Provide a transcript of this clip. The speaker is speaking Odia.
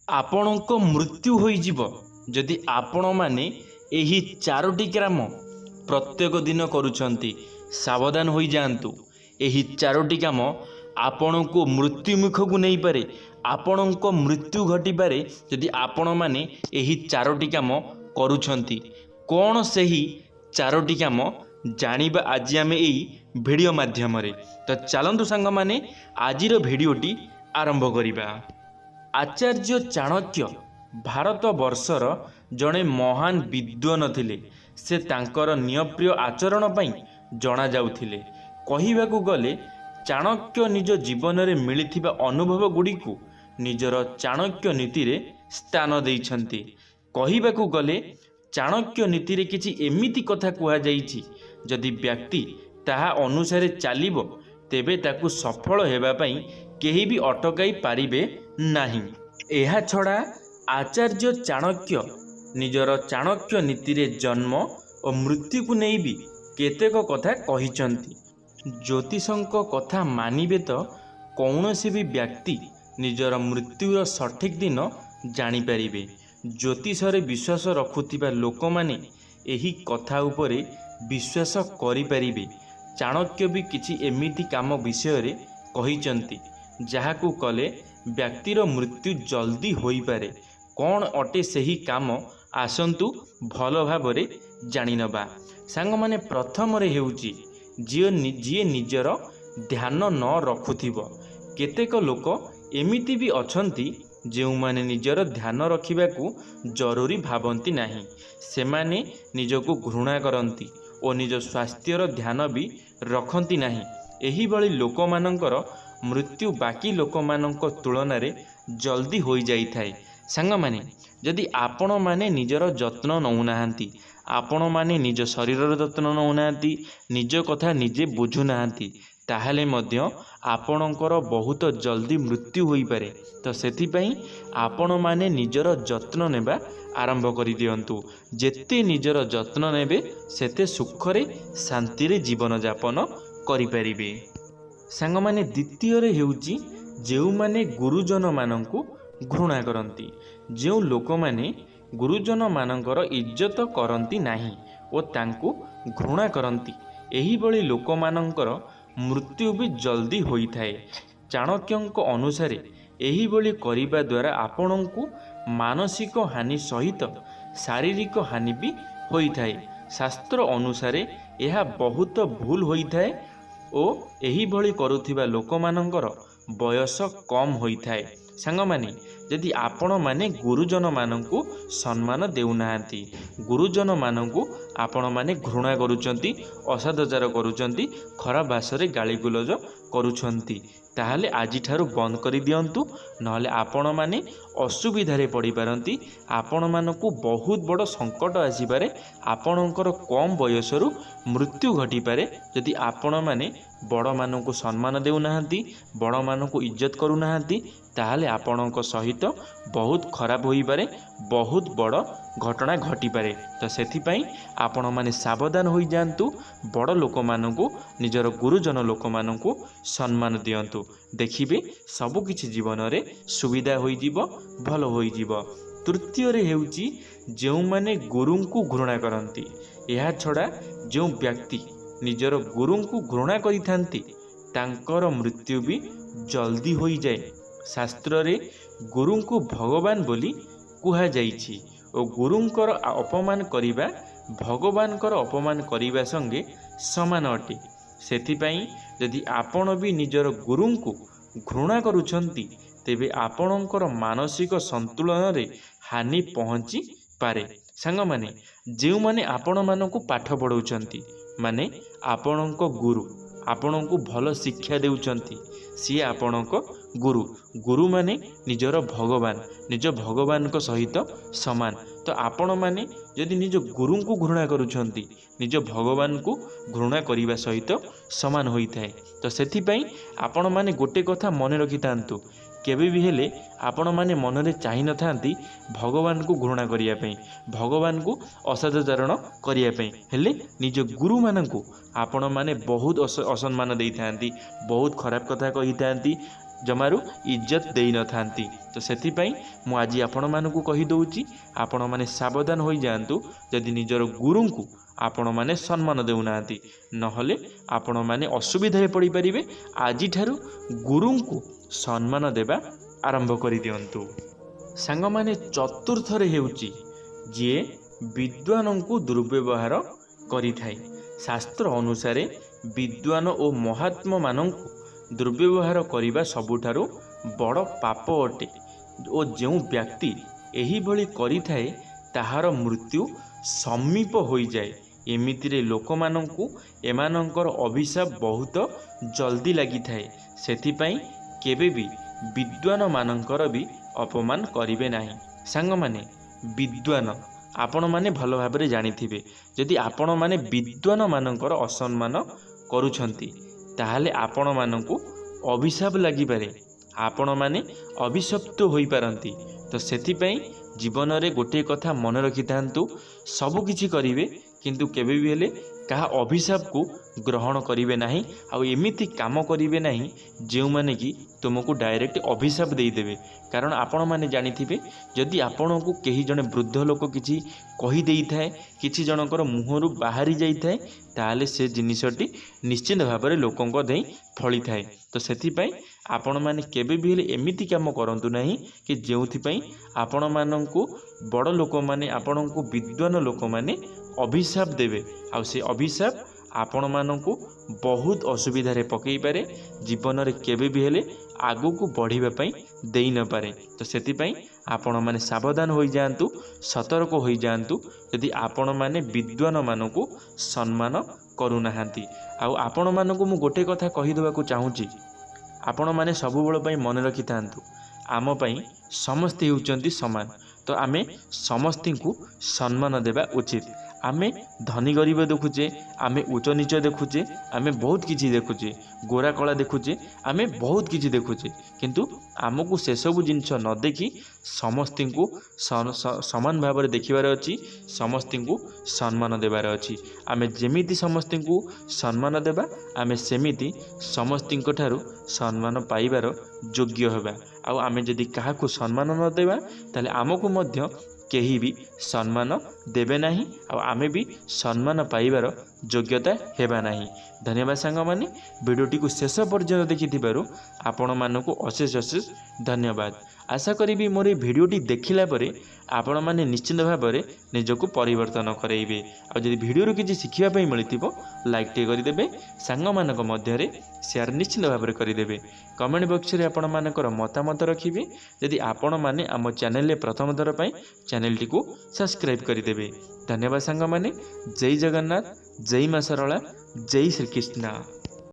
ଆପଣଙ୍କ ମୃତ୍ୟୁ ହୋଇଯିବ ଯଦି ଆପଣମାନେ ଏହି 4ଟି କାମ ପ୍ରତ୍ୟେକ ଦିନ କରୁଛନ୍ତି। ସାବଧାନ ହୋଇଯାଆନ୍ତୁ। ଏହି 4ଟି କାମ ଆପଣଙ୍କୁ ମୃତ୍ୟୁମୁଖକୁ ନେଇପାରେ। ଆପଣଙ୍କ ମୃତ୍ୟୁ ଘଟିପାରେ ଯଦି ଆପଣମାନେ ଏହି 4ଟି କାମ କରୁଛନ୍ତି। କ'ଣ ସେହି 4ଟି କାମ ଜାଣିବା ଆଜି ଆମେ ଏହି ଭିଡ଼ିଓ ମାଧ୍ୟମରେ। ତ ଚାଲନ୍ତୁ ସାଙ୍ଗମାନେ ଆଜିର ଭିଡ଼ିଓଟି ଆରମ୍ଭ କରିବା। ଆଚାର୍ଯ୍ୟ ଚାଣକ୍ୟ ଭାରତବର୍ଷର ଜଣେ ମହାନ ବିଦ୍ୱାନ ଥିଲେ। ସେ ତାଙ୍କର ନିୟପ୍ରିୟ ଆଚରଣ ପାଇଁ ଜଣାଯାଉଥିଲେ। କହିବାକୁ ଗଲେ ଚାଣକ୍ୟ ନିଜ ଜୀବନରେ ମିଳିଥିବା ଅନୁଭବ ଗୁଡ଼ିକୁ ନିଜର ଚାଣକ୍ୟ ନୀତିରେ ସ୍ଥାନ ଦେଇଛନ୍ତି। କହିବାକୁ ଗଲେ ଚାଣକ୍ୟ ନୀତିରେ କିଛି ଏମିତି କଥା କୁହାଯାଇଛି, ଯଦି ବ୍ୟକ୍ତି ତାହା ଅନୁସାରେ ଚାଲିବ ତେବେ ତାକୁ ସଫଳ ହେବା ପାଇଁ କେହି ବି ଅଟକାଇ ପାରିବେ ନାହିଁ। ଏହା ଛଡ଼ା ଆଚାର୍ଯ୍ୟ ଚାଣକ୍ୟ ନିଜର ଚାଣକ୍ୟ ନୀତିରେ ଜନ୍ମ ଓ ମୃତ୍ୟୁକୁ ନେଇ ବି କେତେକ କଥା କହିଛନ୍ତି। ଜ୍ୟୋତିଷଙ୍କ କଥା ମାନିବେ ତ କୌଣସି ବି ବ୍ୟକ୍ତି ନିଜର ମୃତ୍ୟୁର ସଠିକ୍ ଦିନ ଜାଣିପାରିବେ। ଜ୍ୟୋତିଷରେ ବିଶ୍ୱାସ ରଖୁଥିବା ଲୋକମାନେ ଏହି କଥା ଉପରେ ବିଶ୍ୱାସ କରିପାରିବେ। ଚାଣକ୍ୟ ବି କିଛି ଏମିତି କାମ ବିଷୟରେ କହିଛନ୍ତି ଯାହାକୁ କଲେ ବ୍ୟକ୍ତିର ମୃତ୍ୟୁ ଜଲ୍ଦି ହୋଇପାରେ। କ'ଣ ଅଟେ ସେହି କାମ? ଆସନ୍ତୁ ଭଲ ଭାବରେ ଜାଣିନେବା। ସାଙ୍ଗମାନେ ପ୍ରଥମରେ ହେଉଛି ଯିଏ ନିଜର ଧ୍ୟାନ ନ ରଖୁଥିବ। କେତେକ ଲୋକ ଏମିତି ବି ଅଛନ୍ତି ଯେଉଁମାନେ ନିଜର ଧ୍ୟାନ ରଖିବାକୁ ଜରୁରୀ ଭାବନ୍ତି ନାହିଁ। ସେମାନେ ନିଜକୁ ଘୃଣା କରନ୍ତି ଓ ନିଜ ସ୍ୱାସ୍ଥ୍ୟର ଧ୍ୟାନ ବି ରଖନ୍ତି ନାହିଁ। ଏହିଭଳି ଲୋକମାନଙ୍କର ମୃତ୍ୟୁ ବାକି ଲୋକମାନଙ୍କ ତୁଳନାରେ ଜଲ୍ଦି ହୋଇଯାଇଥାଏ। ସାଙ୍ଗମାନେ ଯଦି ଆପଣମାନେ ନିଜର ଯତ୍ନ ନେଉନାହାନ୍ତି, ଆପଣମାନେ ନିଜ ଶରୀରର ଯତ୍ନ ନେଉନାହାନ୍ତି, ନିଜ କଥା ନିଜେ ବୁଝୁନାହାନ୍ତି, ତାହେଲେ ମଧ୍ୟ ଆପଣଙ୍କର ବହୁତ ଜଲ୍ଦି ମୃତ୍ୟୁ ହୋଇପାରେ। ତ ସେଥିପାଇଁ ଆପଣମାନେ ନିଜର ଯତ୍ନ ନେବା ଆରମ୍ଭ କରିଦିଅନ୍ତୁ। ଯେତେ ନିଜର ଯତ୍ନ ନେବେ ସେତେ ସୁଖରେ ଶାନ୍ତିରେ ଜୀବନଯାପନ କରିପାରିବେ। ସାଙ୍ଗମାନେ ଦ୍ୱିତୀୟରେ ହେଉଛି ଯେଉଁମାନେ ଗୁରୁଜନମାନଙ୍କୁ ଘୃଣା କରନ୍ତି। ଯେଉଁ ଲୋକମାନେ ଗୁରୁଜନମାନଙ୍କର ଇଜ୍ଜତ କରନ୍ତି ନାହିଁ ଓ ତାଙ୍କୁ ଘୃଣା କରନ୍ତି, ଏହିଭଳି ଲୋକମାନଙ୍କର ମୃତ୍ୟୁ ବି ଜଲ୍ଦି ହୋଇଥାଏ। ଚାଣକ୍ୟଙ୍କ ଅନୁସାରେ ଏହିଭଳି କରିବା ଦ୍ୱାରା ଆପଣଙ୍କୁ ମାନସିକ ହାନି ସହିତ ଶାରୀରିକ ହାନି ବି ହୋଇଥାଏ। ଶାସ୍ତ୍ର ଅନୁସାରେ ଏହା ବହୁତ ଭୁଲ ହୋଇଥାଏ ଓ ଏହିଭଳି କରୁଥିବା ଲୋକମାନଙ୍କର ବୟସ କମ୍ ହୋଇଥାଏ। ସାଙ୍ଗମାନେ ଯଦି ଆପଣମାନେ ଗୁରୁଜନମାନଙ୍କୁ ସମ୍ମାନ ଦେଉନାହାନ୍ତି, ଗୁରୁଜନମାନଙ୍କୁ ଆପଣମାନେ ଘୃଣା କରୁଛନ୍ତି, ଅସଦାଚାର କରୁଛନ୍ତି, ଖରାପ ଭାଷାରେ ଗାଳିଗୁଲଜ କରୁଛନ୍ତି, ତାହେଲେ ଆଜିଠାରୁ ବନ୍ଦ କରିଦିଅନ୍ତୁ। ନହେଲେ ଆପଣମାନେ ଅସୁବିଧାରେ ପଡ଼ିପାରନ୍ତି। ଆପଣମାନଙ୍କୁ ବହୁତ ବଡ଼ ସଙ୍କଟ ଆସିପାରେ। ଆପଣଙ୍କର କମ୍ ବୟସରୁ ମୃତ୍ୟୁ ଘଟିପାରେ ଯଦି ଆପଣମାନେ ବଡ଼ମାନଙ୍କୁ ସମ୍ମାନ ଦେଉନାହାନ୍ତି, ବଡ଼ମାନଙ୍କୁ ଇଜ୍ଜତ କରୁନାହାନ୍ତି, ତାହେଲେ ଆପଣଙ୍କ ସହିତ ବହୁତ ଖରାପ ହୋଇପାରେ, ବହୁତ ବଡ଼ ଘଟଣା ଘଟିପାରେ। ତ ସେଥିପାଇଁ ଆପଣମାନେ ସାବଧାନ ହୋଇଯାଆନ୍ତୁ। ବଡ଼ ଲୋକମାନଙ୍କୁ, ନିଜର ଗୁରୁଜନ ଲୋକମାନଙ୍କୁ ସମ୍ମାନ ଦିଅନ୍ତୁ। ଦେଖିବେ ସବୁକିଛି ଜୀବନରେ ସୁବିଧା ହୋଇଯିବ, ଭଲ ହୋଇଯିବ। ତୃତୀୟରେ ହେଉଛି ଯେଉଁମାନେ ଗୁରୁଙ୍କୁ ଘୃଣା କରନ୍ତି। ଏହା ଛଡ଼ା ଯେଉଁ ବ୍ୟକ୍ତି ନିଜର ଗୁରୁଙ୍କୁ ଘୃଣା କରିଥାନ୍ତି ତାଙ୍କର ମୃତ୍ୟୁ ବି ଜଲ୍ଦି ହୋଇଯାଏ। ଶାସ୍ତ୍ରରେ ଗୁରୁଙ୍କୁ ଭଗବାନ ବୋଲି କୁହାଯାଇଛି ଓ ଗୁରୁଙ୍କର ଅପମାନ କରିବା ଭଗବାନଙ୍କର ଅପମାନ କରିବା ସଙ୍ଗେ ସମାନ ଅଟେ। ସେଥିପାଇଁ ଯଦି ଆପଣ ବି ନିଜର ଗୁରୁଙ୍କୁ ଘୃଣା କରୁଛନ୍ତି, ତେବେ ଆପଣଙ୍କର ମାନସିକ ସନ୍ତୁଳନରେ ହାନି ପହଞ୍ଚିପାରେ। ସାଙ୍ଗମାନେ ଯେଉଁମାନେ ଆପଣମାନଙ୍କୁ ପାଠ ପଢ଼ାଉଛନ୍ତି, ମାନେ ଆପଣଙ୍କ ଗୁରୁ ଆପଣଙ୍କୁ ଭଲ ଶିକ୍ଷା ଦେଉଛନ୍ତି, ସିଏ ଆପଣଙ୍କ ଗୁରୁ। ଗୁରୁମାନେ ନିଜର ଭଗବାନ, ନିଜ ଭଗବାନଙ୍କ ସହିତ ସମାନ। ତ ଆପଣମାନେ ଯଦି ନିଜ ଗୁରୁଙ୍କୁ ଘୃଣା କରୁଛନ୍ତି, ନିଜ ଭଗବାନଙ୍କୁ ଘୃଣା କରିବା ସହିତ ସମାନ ହୋଇଥାଏ। ତ ସେଥିପାଇଁ ଆପଣମାନେ ଗୋଟେ କଥା ମନେ ରଖିଥାନ୍ତୁ, କେବେ ବି ହେଲେ ଆପଣମାନେ ମନରେ ଚାହିଁନଥାନ୍ତି ଭଗବାନଙ୍କୁ ଘୃଣା କରିବା ପାଇଁ, ଭଗବାନଙ୍କୁ ଅସଦାଚରଣ କରିବା ପାଇଁ, ହେଲେ ନିଜ ଗୁରୁମାନଙ୍କୁ ଆପଣମାନେ ବହୁତ ଅସମ୍ମାନ ଦେଇଥାନ୍ତି, ବହୁତ ଖରାପ କଥା କହିଥାନ୍ତି, जमारू इज्जत दे न थांती। तो सेथिपाई मु आज आपण मानकु कहि दउची आपण माने सावधान होई जांतु जदि निजर गुरु को आपण माने सम्मान देउनांती नहले आपण माने असुविधा पड़ी परिबे। आजि ठारू गुरु को सम्मान देबा आरंभ करि दियंतु। सांग माने चतुर्थ रे हेउची जे विद्वान को दुर्व्यवहार करि थाए। शास्त्र अनुसार विद्वान और महात्मा मानंकु दुर्व्यवहार करिबा सबुठारु बड़ पाप अटे और जो व्यक्ति एही भली करि थाए ताहार मृत्यु समीप होई जाए। एमितिरे लोकमानंकु एमानंकर अभिशाप बहुत जल्दी लगी थाए। सेथिपाई केबे भी विद्वान मानंकर भी अपमान करिवे नाही। सांग माने विद्वान आपण माने भल भाबरे जानिथिबे जदि आपण माने विद्वान मानंकर असम्मान करूछंती ताहाले आपण मानंकु अभिशाप लागि पारे, आपण माने अभिशप्त होई पारंती। तो सेथिपाई जीवन रे गोटे कथा मन रखि थांतु सब किछि करिवे किंतु केबे भी हेले कहा अभिशाप को ग्रहण करिवे नाही। आ एमिति काम करिवे नाही जेउ माने कि तुमको डायरेक्ट अभिशाप दे देबे। कारण आपण माने जानिथिबे जदि आपण को केही जने वृद्ध लोक किछि कहि देई थाए किछि जनकर मुहरु बाहरी जाई थाए ताले से जिनिसटी निश्चित भाव में लोकंक देई फली थाए। तो सेथिपाई आपण माने केबे भी हेले एमिति काम करंतु नाही कि जेउथिपाई आपण मानंकु बड़ लोक माने आपण को विद्वान लोक माने अभिशाप देवे। आ से अभिशाप आपण मानंकु बहुत असुविधा रे पकई पारे, जीवन रे केबे भी हेले आगु को बढ़िबा पई देई न पारे। तो सेथिपाई आपण माने सावधान होई जांतु, सतर्क होई जांतु यदि आपण माने विद्वान मानंकु सम्मान करू नाहांती। आ आपण मानंकु मु गोटे कथा कहि देबाकू चाहूची, आपण माने सबुबेल पई मन रखि थांतु आम पई समस्ते हेउचंती समान। तो आमे समस्तिंकु सम्मान देबा उचित। आमे धनी गरीब देखुचे, आमे उच्च नीच देखुचे, आमे बहुत किछि देखुचे, गोरा कला देखुचे, आमे बहुत किछि देखुचे, किंतु आमको से सब जिनस न देखी समस्तिंकु समान भाव में देखिबार अछि, समस्तिंकु सम्मान देबार अछि। आमे जेमिति समस्तिंकु सम्मान देबा आमे सेमिति समस्तिंक ठारू सम्मान पाइबार योग्य हेबा। आउ आमे जदि काहाकु सम्मान न देबा ताले आमको मध्य केही भी सम्मान देबे नाही, आ आमे भी सम्मान पाइबार योग्यता हेबा नाही। धन्यवाद सांग माने वीडियोटी को शेष पर्यंत देखिथिबारु आपण मानकु अशेष अशेष धन्यवाद। आशा करी मोर भिडियोटी देखिला परे आपण माने निश्चित भाव में निजको परिवर्तन करेइबे। आ जदि भिडियो किछि शिखिबा पई मिलिथिबो लाइक टे करिदेबे, सांग मानक मध्य रे शेयर निश्चित भाव में करिदेबे। कमेंट बॉक्स रे आपण मानकर मतामत रखिबे। यदि आपण माने आम चैनल रे प्रथम थर पई चैनल टी को सब्सक्राइब करिदेबे। धन्यवाद सांग माने। जय जगन्नाथ, जय मां सरला, जय श्री कृष्ण।